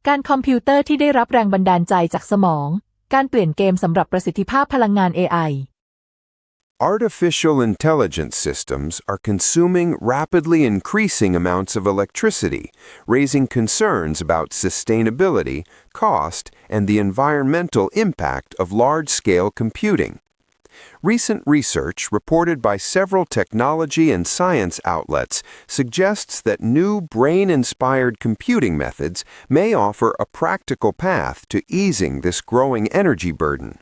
การคอมพิวเตอร์ที่ได้รับแรงบันดาลใจจากสมองการเปลี่ยนเกมสำหรับประสิทธิภาพพลังงาน AI Artificial intelligence systems are consuming rapidly increasing amounts of electricity, raising concerns about sustainability, cost, and the environmental impact of large-scale computing. Recent research reported by several technology and science outlets suggests that new brain-inspired computing methods may offer a practical path to easing this growing energy burden.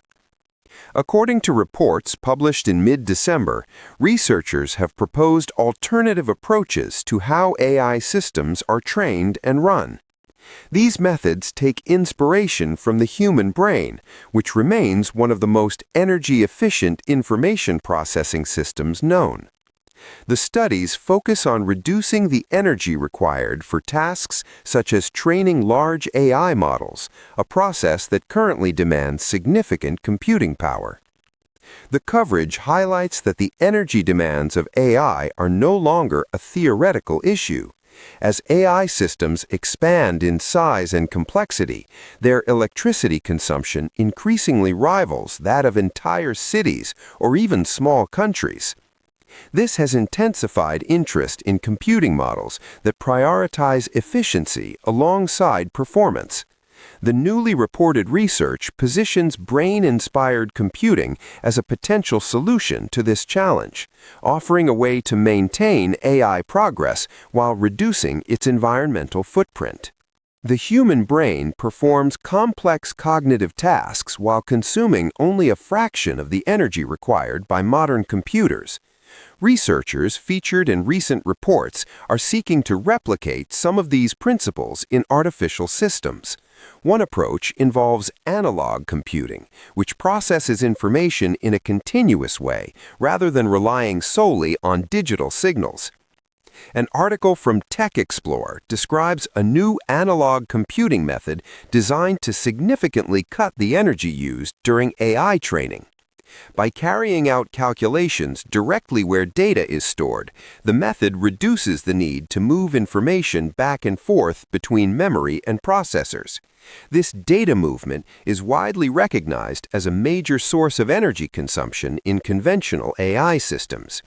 According to reports published in mid-December, researchers have proposed alternative approaches to how AI systems are trained and run. These methods take inspiration from the human brain, which remains one of the most energy-efficient information processing systems known. The studies focus on reducing the energy required for tasks such as training large AI models, a process that currently demands significant computing power. The coverage highlights that the energy demands of AI are no longer a theoretical issue. As AI systems expand in size and complexity, their electricity consumption increasingly rivals that of entire cities or even small countries. This has intensified interest in computing models that prioritize efficiency alongside performance. The newly reported research positions brain-inspired computing as a potential solution to this challenge, offering a way to maintain AI progress while reducing its environmental footprint. The human brain performs complex cognitive tasks while consuming only a fraction of the energy required by modern computers. Researchers featured in recent reports are seeking to replicate some of these principles in artificial systems. One approach involves analog computing, which processes information in a continuous way rather than relying solely on digital signals. An article from Tech Explorer describes a new analog computing method designed to significantly cut the energy used during AI training. By carrying out calculations directly where data is stored, the method reduces the need to move information back and forth between memory and processors. This data movement is widely recognized as a major source of energy consumption in conventional AI systems.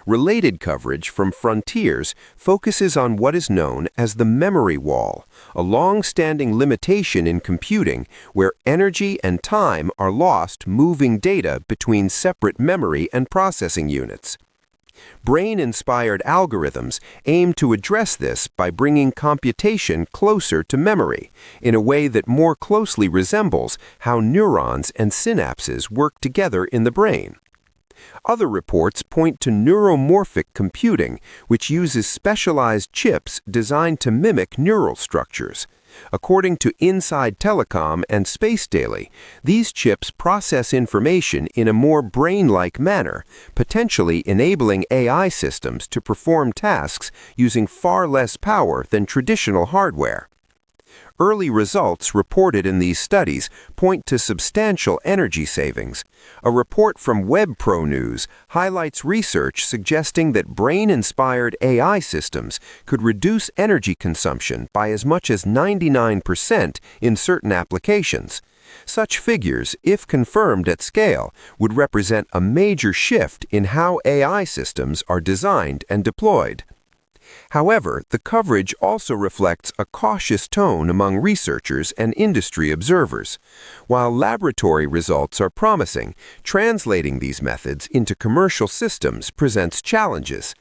Related coverage from Frontiers focuses on what is known as the memory wall, a long-standing limitation in computing where energy and time are lost moving data between separate memory and processing units. Brain-inspired algorithms aim to address this by bringing computation closer to memory in a way that more closely resembles how neurons and synapses work together in the brain. Other reports point to neuromorphic computing, which uses specialized chips designed to mimic neural structures. According to Inside Telecom and Space Daily, these chips process information in a more brain-like manner, potentially enabling AI systems to perform tasks using far less power than traditional hardware. Early results reported in these studies point to substantial energy savings. A report from WebPro News highlights research suggesting that brain-inspired AI systems could reduce energy consumption by as much as 99% in certain applications. Such figures, if confirmed at scale, would represent a major shift in how AI systems are designed and deployed. However, the coverage also reflects a cautious tone among researchers and industry observers. While laboratory results are promising, translating these methods into commercial systems presents challenges.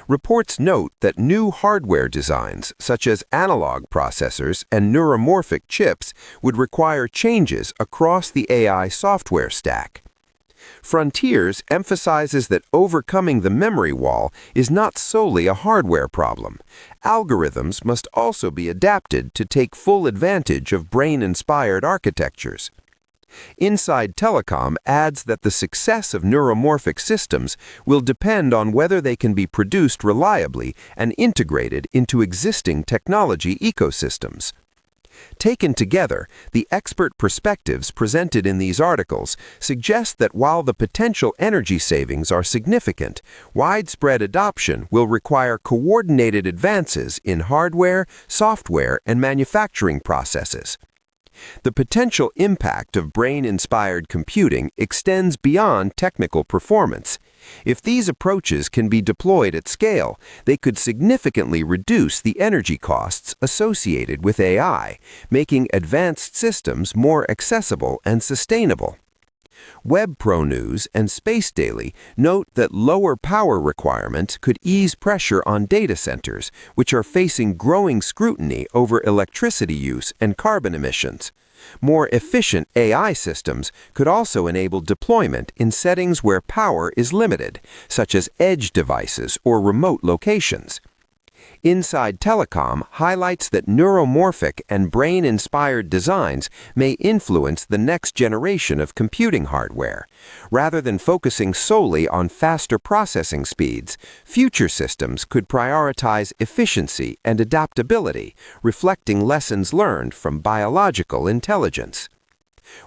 Reports note that new hardware designs, such as analog processors and neuromorphic chips, would require changes across the AI software stack. Frontiers emphasizes that overcoming the memory wall is not solely a hardware problem. Algorithms must also be adapted to take full advantage of brain-inspired architectures. Inside Telecom adds that the success of neuromorphic systems will depend on whether they can be produced reliably and integrated into existing technology ecosystems. Taken together, the expert perspectives presented in these articles suggest that while the potential energy savings are significant, widespread adoption will require coordinated advances in hardware, software, and manufacturing processes. The potential impact of brain-inspired computing extends beyond technical performance. If these approaches can be deployed at scale, they could significantly reduce the energy costs associated with AI, making advanced systems more accessible and sustainable. WebPro News and Space Daily note that lower power requirement could ease pressure on data centers, which are facing growing scrutiny over electricity use and carbon emissions. More efficient AI systems could also enable deployment in settings where power is limited, such as edge devices or remote locations. Inside Telecom highlights that neuromorphic and brain-inspired designs may influence the next generation of computing hardware. Rather than focusing solely on faster processing speeds, future systems could prioritize efficiency and adaptability, reflecting lessons learned from biological intelligence.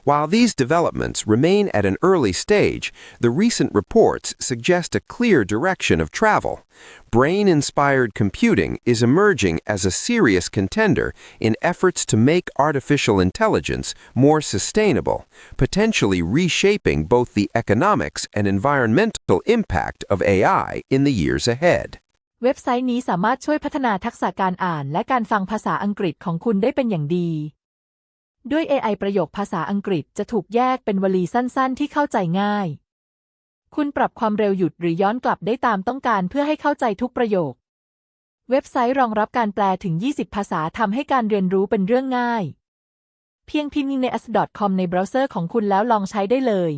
While these developments remain at an early stage, the recent reports suggest a clear direction of travel. Brain-inspired computing is emerging as a serious contender in efforts to make artificial intelligence more sustainable, potentially reshaping both the economics and environmental impact of AI in the years ahead. เว็บไซต์นี้สามารถช่วยพัฒนาทักษะการอ่านและการฟังภาษาอังกฤษของคุณได้เป็นอย่างดีด้วย AI ประโยคภาษาอังกฤษจะถูกแยกเป็นวลีสั้นๆที่เข้าใจง่ายคุณปรับความเร็วหยุดหรือย้อนกลับได้ตามต้องการเพื่อให้เข้าใจทุกประโยคเว็บไซต์รองรับการแปลถึง20ภาษาทำให้การเรียนรู้เป็นเรื่องง่ายเพียงพิมพ์ใน as.com ในเบราว์เซอร์ของคุณแล้วลองใช้ได้เลย